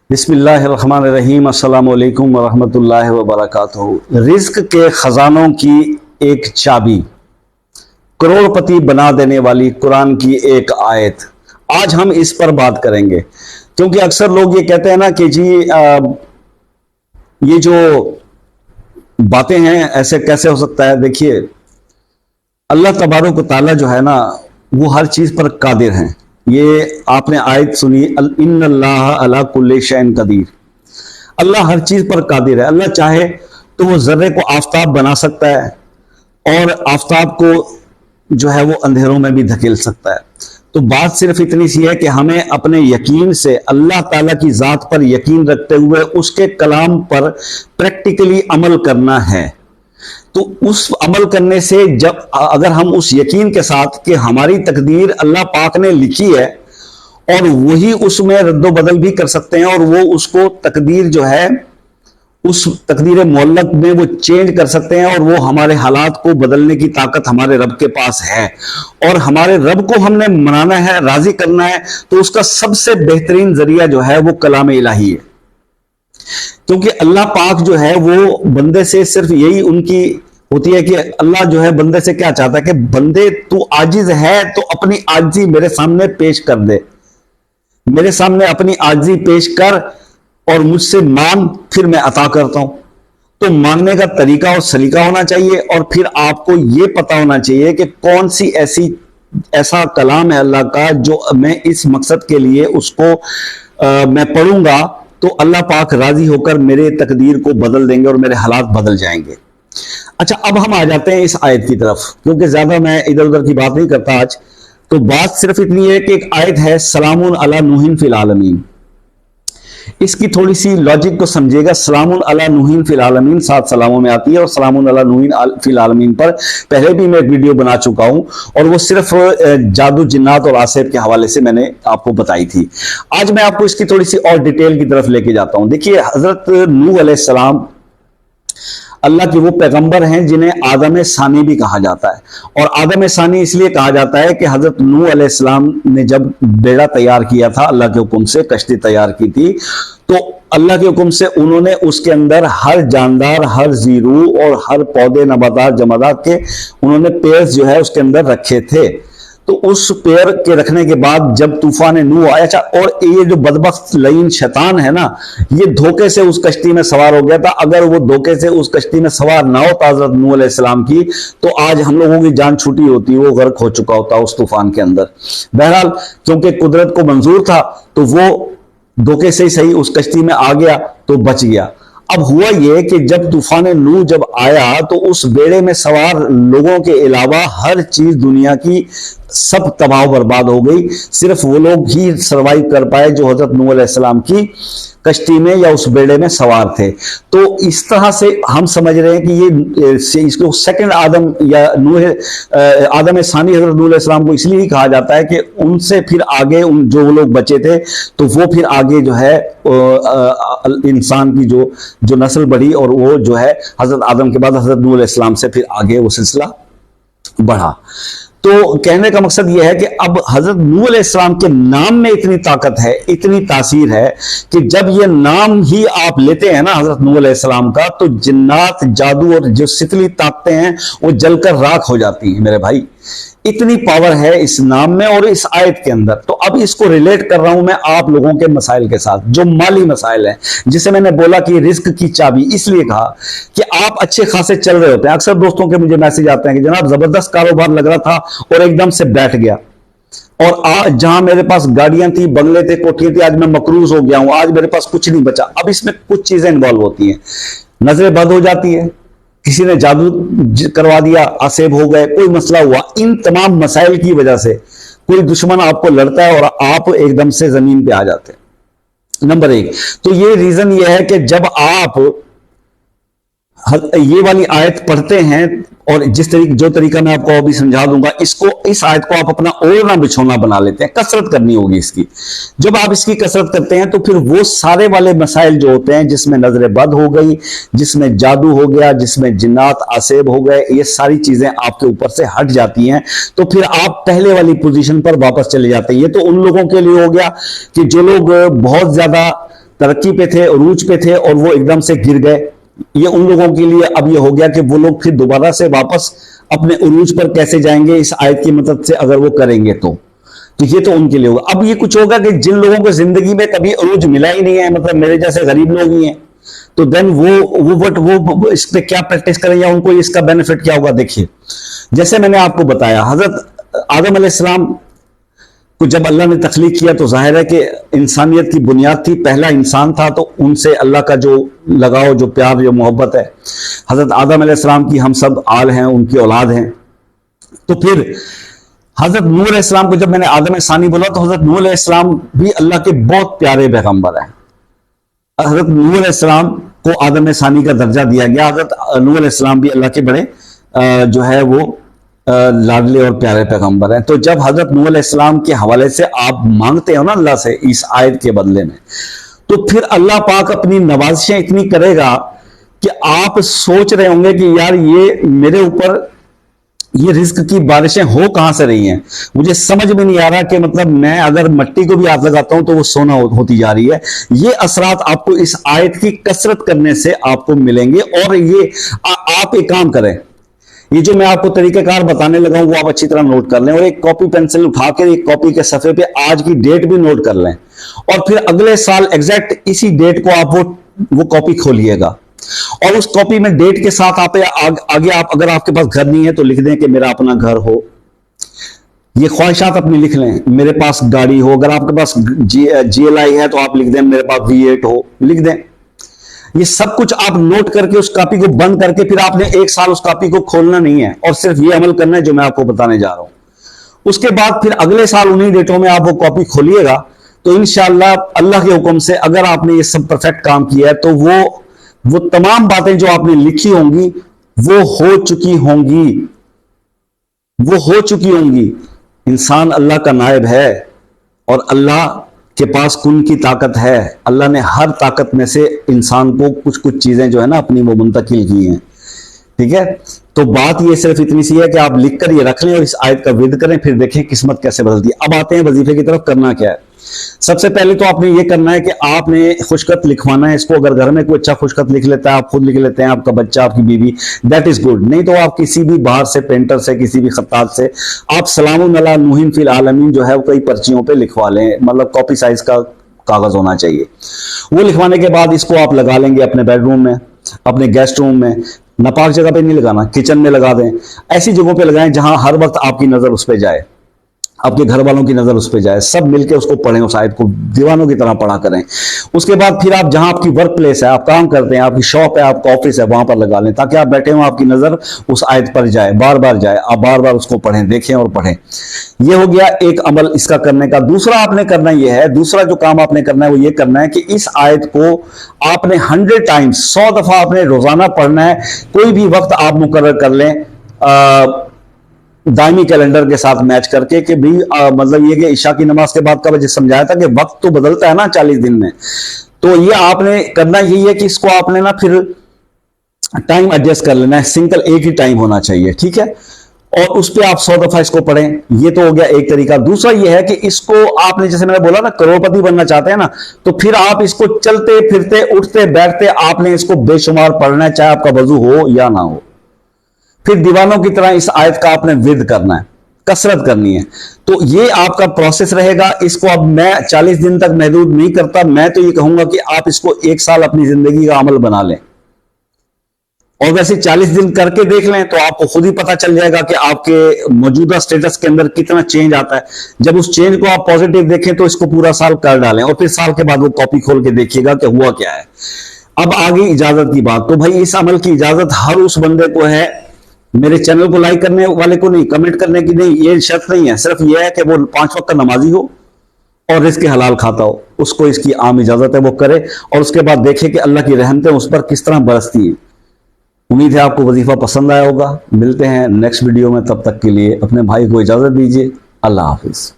بسم اللہ الرحمن الرحیم۔ السلام علیکم ورحمۃ اللہ وبرکاتہ۔ رزق کے خزانوں کی ایک چابی، کروڑ پتی بنا دینے والی قرآن کی ایک آیت، آج ہم اس پر بات کریں گے۔ کیونکہ اکثر لوگ یہ کہتے ہیں نا کہ جی یہ جو باتیں ہیں ایسے کیسے ہو سکتا ہے۔ دیکھیے اللہ تبارک و تعالیٰ جو ہے نا وہ ہر چیز پر قادر ہیں۔ یہ آپ نے آیت سنی، ان اللہ علی کل شیء قدیر، اللہ ہر چیز پر قادر ہے۔ اللہ چاہے تو وہ ذرے کو آفتاب بنا سکتا ہے اور آفتاب کو جو ہے وہ اندھیروں میں بھی دھکیل سکتا ہے۔ تو بات صرف اتنی سی ہے کہ ہمیں اپنے یقین سے اللہ تعالیٰ کی ذات پر یقین رکھتے ہوئے اس کے کلام پر پریکٹیکلی عمل کرنا ہے۔ تو اس عمل کرنے سے جب اگر ہم اس یقین کے ساتھ کہ ہماری تقدیر اللہ پاک نے لکھی ہے اور وہی اس میں رد و بدل بھی کر سکتے ہیں، اور وہ اس کو تقدیر جو ہے اس تقدیر معلق میں وہ چینج کر سکتے ہیں، اور وہ ہمارے حالات کو بدلنے کی طاقت ہمارے رب کے پاس ہے، اور ہمارے رب کو ہم نے منانا ہے، راضی کرنا ہے، تو اس کا سب سے بہترین ذریعہ جو ہے وہ کلام الہی ہے۔ کیونکہ اللہ پاک جو ہے وہ بندے سے صرف یہی ان کی ہوتی ہے کہ اللہ جو ہے بندے سے کیا چاہتا ہے کہ بندے تو عاجز ہے تو اپنی عاجزی میرے سامنے پیش کر دے، میرے سامنے اپنی عاجزی پیش کر اور مجھ سے مانگ، پھر میں عطا کرتا ہوں۔ تو مانگنے کا طریقہ اور سلیقہ ہونا چاہیے، اور پھر آپ کو یہ پتا ہونا چاہیے کہ کون سی ایسا کلام ہے اللہ کا جو میں اس مقصد کے لیے اس کو میں پڑھوں گا تو اللہ پاک راضی ہو کر میرے تقدیر کو بدل دیں گے اور میرے حالات بدل جائیں گے۔ اچھا، اب ہم آ جاتے ہیں اس آیت کی طرف، کیونکہ زیادہ میں ادھر ادھر کی بات نہیں کرتا آج۔ تو بات صرف اتنی ہے کہ ایک آیت ہے سلام علی نوح فی العالمین، اس کی تھوڑی سی لاجک کو سمجھے گا۔ سلام علی نوح فی العالمین 7 سلاموں میں آتی ہے، اور سلام علی نوح فی العالمین پر پہلے بھی میں ایک ویڈیو بنا چکا ہوں، اور وہ صرف جادو جنات اور عصیب کے حوالے سے میں نے آپ کو بتائی تھی۔ آج میں آپ کو اس کی تھوڑی سی اور ڈیٹیل کی طرف لے کے جاتا ہوں۔ دیکھیے حضرت نوح علیہ السلام اللہ کے وہ پیغمبر ہیں جنہیں آدم ثانی بھی کہا جاتا ہے، اور آدم ثانی اس لیے کہا جاتا ہے کہ حضرت نوح علیہ السلام نے جب بیڑا تیار کیا تھا، اللہ کے حکم سے کشتی تیار کی تھی، تو اللہ کے حکم سے انہوں نے اس کے اندر ہر جاندار، ہر زیرو اور ہر پودے، نباتات، جمادات کے انہوں نے پیڑ جو ہے اس کے اندر رکھے تھے۔ تو اس پیڑ کے رکھنے کے بعد جب طوفان نوح آیا، اور یہ جو بدبخت لعین شیطان ہے نا، یہ دھوکے سے اس کشتی میں سوار ہو گیا تھا۔ اگر وہ دھوکے سے اس کشتی میں سوار نہ ہوتا حضرت نوح علیہ السلام کی، تو آج ہم لوگوں کی جان چھوٹی ہوتی، وہ غرق ہو چکا ہوتا اس طوفان کے اندر۔ بہرحال کیونکہ قدرت کو منظور تھا تو وہ دھوکے سے ہی صحیح اس کشتی میں آ گیا تو بچ گیا۔ اب ہوا یہ کہ جب طوفان نوح جب آیا تو اس بیڑے میں سوار لوگوں کے علاوہ ہر چیز دنیا کی سب تباہ و برباد ہو گئی، صرف وہ لوگ ہی سروائیو کر پائے جو حضرت نوح علیہ السلام کی کشتی میں یا اس بیڑے میں سوار تھے۔ تو اس طرح سے ہم سمجھ رہے ہیں کہ یہ اس کو سیکنڈ آدم یا آدم ثانی حضرت نوح علیہ السلام کو اس لیے ہی کہا جاتا ہے کہ ان سے پھر آگے جو لوگ بچے تھے تو وہ پھر آگے جو ہے انسان کی جو نسل بڑھی، اور وہ جو ہے حضرت آدم کے بعد حضرت نوح علیہ السلام سے پھر آگے وہ سلسلہ بڑھا۔ تو کہنے کا مقصد یہ ہے کہ اب حضرت نوح علیہ السلام کے نام میں اتنی طاقت ہے، اتنی تاثیر ہے کہ جب یہ نام ہی آپ لیتے ہیں نا حضرت نوح علیہ السلام کا، تو جنات، جادو اور جو ستلی طاقتیں ہیں وہ جل کر راکھ ہو جاتی ہیں۔ میرے بھائی اتنی پاور ہے اس نام میں اور اس آیت کے اندر۔ تو اب اس کو ریلیٹ کر رہا ہوں میں آپ لوگوں کے مسائل کے ساتھ، جو مالی مسائل ہیں، جسے میں نے بولا کہ رزق کی چابی اس لیے کہا کہ آپ اچھے خاصے چل رہے ہوتے ہیں۔ اکثر دوستوں کے مجھے میسج آتے ہیں کہ جناب زبردست کاروبار لگ رہا تھا اور ایک دم سے بیٹھ گیا، اور جہاں میرے پاس گاڑیاں تھیں، بنگلے تھے، کوٹھیاں تھیں، آج میں مقروض ہو گیا ہوں، آج میرے پاس کچھ نہیں بچا۔ اب اس میں کچھ چیزیں انوالو ہوتی ہیں، نظر بد ہو جاتی ہے، کسی نے جادو کروا دیا، عصیب ہو گئے، کوئی مسئلہ ہوا، ان تمام مسائل کی وجہ سے کوئی دشمن آپ کو لڑتا ہے اور آپ ایک دم سے زمین پہ آ جاتے ہیں۔ نمبر 1 تو یہ ریزن یہ ہے کہ جب آپ یہ والی آیت پڑھتے ہیں، اور جو طریقہ میں آپ کو ابھی سمجھا دوں گا، اس آیت کو آپ اپنا اوڑھنا بچھونا بنا لیتے ہیں، کثرت کرنی ہوگی اس کی۔ جب آپ اس کی کثرت کرتے ہیں تو پھر وہ سارے والے مسائل جو ہوتے ہیں، جس میں نظر بد ہو گئی، جس میں جادو ہو گیا، جس میں جنات عصیب ہو گئے، یہ ساری چیزیں آپ کے اوپر سے ہٹ جاتی ہیں، تو پھر آپ پہلے والی پوزیشن پر واپس چلے جاتے ہیں۔ یہ تو ان لوگوں کے لیے ہو گیا کہ جو لوگ بہت زیادہ तरक्की पे थे, उरूज पे थे और वो एकदम से गिर गए। ये उन लोगों के लिए अब ये हो गया कि वो लोग फिर दोबारा से वापस अपने उरूज पर कैसे जाएंगे इस आयत की मदद से, अगर वो करेंगे तो ये तो उनके लिए होगा। अब ये कुछ होगा कि जिन लोगों को जिंदगी में कभी उरूज मिला ही नहीं है, मतलब मेरे जैसे गरीब लोग ही हैं, तो देन वो इस पे क्या प्रैक्टिस करें या उनको इसका बेनिफिट क्या होगा। देखिए, जैसे मैंने आपको बताया, हजरत आदम अलैहिस्सलाम को जब अल्लाह ने तख्लीक किया तो जाहिर है कि इंसानियत की बुनियाद थी, पहला इंसान था, तो उनसे अल्लाह का जो लगाव, जो प्यार, जो मोहब्बत है, हजरत आदम अलैहिस्सलाम की हम सब आल हैं, उनकी औलाद हैं। तो फिर हजरत नूह अलैहिस्सलाम को जब मैंने आदम सानी बोला तो हजरत नूह अलैहिस्सलाम भी अल्लाह के बहुत प्यारे पैगंबर हैं। हजरत नूह अलैहिस्सलाम को आदम सानी का दर्जा दिया गया। हजरत नूह अलैहिस्सलाम भी अल्लाह के बड़े जो है वो लाडले और प्यारे पैगंबर हैं। तो जब हजरत नूह अलैहिस्सलाम के हवाले से आप मांगते हो ना अल्लाह से इस आयत के बदले में, तो फिर अल्लाह पाक अपनी नवाजिशें इतनी करेगा कि आप सोच रहे होंगे कि यार ये मेरे ऊपर ये रिस्क की बारिशें हो कहां से रही हैं, मुझे समझ में नहीं आ रहा कि मतलब मैं अगर मट्टी को भी हाथ लगाता हूं तो वो सोना होती जा रही है। ये असरात आपको इस आयत की कसरत करने से आपको मिलेंगे। और ये आप एक काम करें, ये जो मैं आपको तरीकेकार बताने लगा हूं वो आप अच्छी तरह नोट कर लें, और एक कॉपी पेंसिल उठा के एक कॉपी के सफे पे आज की डेट भी नोट कर लें, और फिर अगले साल एग्जैक्ट इसी डेट को आप वो कॉपी खोलिएगा, और उस कॉपी में डेट के साथ आप आगे आप अगर आपके पास घर नहीं है तो लिख दें कि मेरा अपना घर हो। ये ख्वाहिशात अपनी लिख लें, मेरे पास गाड़ी हो, अगर आपके पास GLI है तो आप लिख दें मेरे पास V8 हो, लिख दें। ये सब कुछ आप नोट करके उस कॉपी को बंद करके फिर आपने एक साल उस कॉपी को खोलना नहीं है, और सिर्फ ये अमल करना है जो मैं आपको बताने जा रहा हूं। उसके बाद फिर अगले साल उन्हीं डेटों में आप वो कॉपी खोलिएगा तो इंशाअल्लाह अल्लाह के हुक्म से अगर आपने ये सब परफेक्ट काम किया है तो वो तमाम बातें जो आपने लिखी होंगी वो हो चुकी होंगी। इंसान अल्लाह का नायब है और अल्लाह के पास कुन की ताकत है। अल्लाह ने हर ताकत में से इंसान को कुछ कुछ चीजें जो है ना अपनी वो मुंतकिल की हैं, ठीक है। तो बात ये सिर्फ इतनी सी है कि आप लिखकर ये रख लें और इस आयत का विद करें, फिर देखें किस्मत कैसे बदलती है। अब आते हैं वजीफे की तरफ। करना क्या है? सबसे पहले तो आपने ये करना है कि आपने खुशखत लिखवाना है इसको। अगर घर में कोई अच्छा खुशखत लिख लेता है, आप खुद लिख लेते हैं, आपका बच्चा, आपकी बीवी, दैट इज गुड। नहीं तो आप किसी भी बाहर से पेंटर से, किसी भी खत्तात से आप सलामुन अला नूहिन फिल आलमीन जो है वो कई पर्चियों पे लिखवा लें, मतलब कॉपी साइज का कागज होना चाहिए। वो लिखवाने के बाद इसको आप लगा लेंगे अपने बेडरूम में, अपने गेस्ट रूम में। नापाक जगह पे नहीं लगाना, किचन में लगा दें। ऐसी जगहों पे लगाएं जहां हर वक्त आपकी नजर उस पर जाए, आपके घर वालों की नजर उस पर जाए, सब मिलके उसको पढ़ें, उस आयत को दीवानों की तरह पढ़ा करें। उसके बाद फिर आप जहां आपकी वर्क प्लेस है, आप काम करते हैं, आपकी शॉप है, आपका ऑफिस है, वहां पर लगा लें ताकि आप बैठे हो आपकी नजर उस आयत पर जाए, बार बार जाए, आप बार बार उसको पढ़ें, देखें और पढ़ें। यह हो गया एक अमल इसका करने का। दूसरा आपने करना यह है, दूसरा जो काम आपने करना है वो ये करना है कि इस आयत को आपने 100 टाइम्स, 100 दफा आपने रोजाना पढ़ना है। कोई भी वक्त आप मुकर्रर कर लें दायमी कैलेंडर के साथ मैच करके कि भी मतलब ये कि इशा की नमाज के बाद का वजह समझाया था कि वक्त तो बदलता है ना 40 दिन में, तो ये आपने करना यही है कि इसको आपने ना फिर टाइम एडजस्ट कर लेना है, सिंगल एक ही टाइम होना चाहिए, ठीक है। और उस पर आप 100 दफा इसको पढ़ें। ये तो हो गया एक तरीका। दूसरा ये है कि इसको आपने, जैसे मैंने बोला ना, करोड़पति बनना चाहते हैं ना, तो फिर आप इसको चलते फिरते उठते बैठते आपने इसको बेशुमार पढ़ना है, चाहे आपका वजू हो या ना हो। फिर दीवानों की तरह इस आयत का आपने विद करना है, कसरत करनी है। तो ये आपका प्रोसेस रहेगा। इसको अब मैं 40 दिन तक महदूद नहीं करता, मैं तो ये कहूंगा कि आप इसको एक साल अपनी जिंदगी का अमल बना लें, और वैसे 40 दिन करके देख लें तो आपको खुद ही पता चल जाएगा कि आपके मौजूदा स्टेटस के अंदर कितना चेंज आता है। जब उस चेंज को आप पॉजिटिव देखें तो इसको पूरा साल कर डालें, और फिर साल के बाद वो कॉपी खोल के देखिएगा कि हुआ क्या है। अब आगे इजाजत की बात। तो भाई इस अमल की इजाजत हर उस बंदे को है, मेरे चैनल को लाइक करने वाले को नहीं, कमेंट करने की नहीं, ये शर्त नहीं है। सिर्फ ये है कि वो 5 वक्त का नमाजी हो और रिज़्क़ हलाल खाता हो, उसको इसकी आम इजाजत है, वो करे, और उसके बाद देखे कि अल्लाह की रहमतें उस पर किस तरह बरसती है। उम्मीद है आपको वजीफा पसंद आया होगा। मिलते हैं नेक्स्ट वीडियो में, तब तक के लिए अपने भाई को इजाजत दीजिए। अल्लाह हाफिज।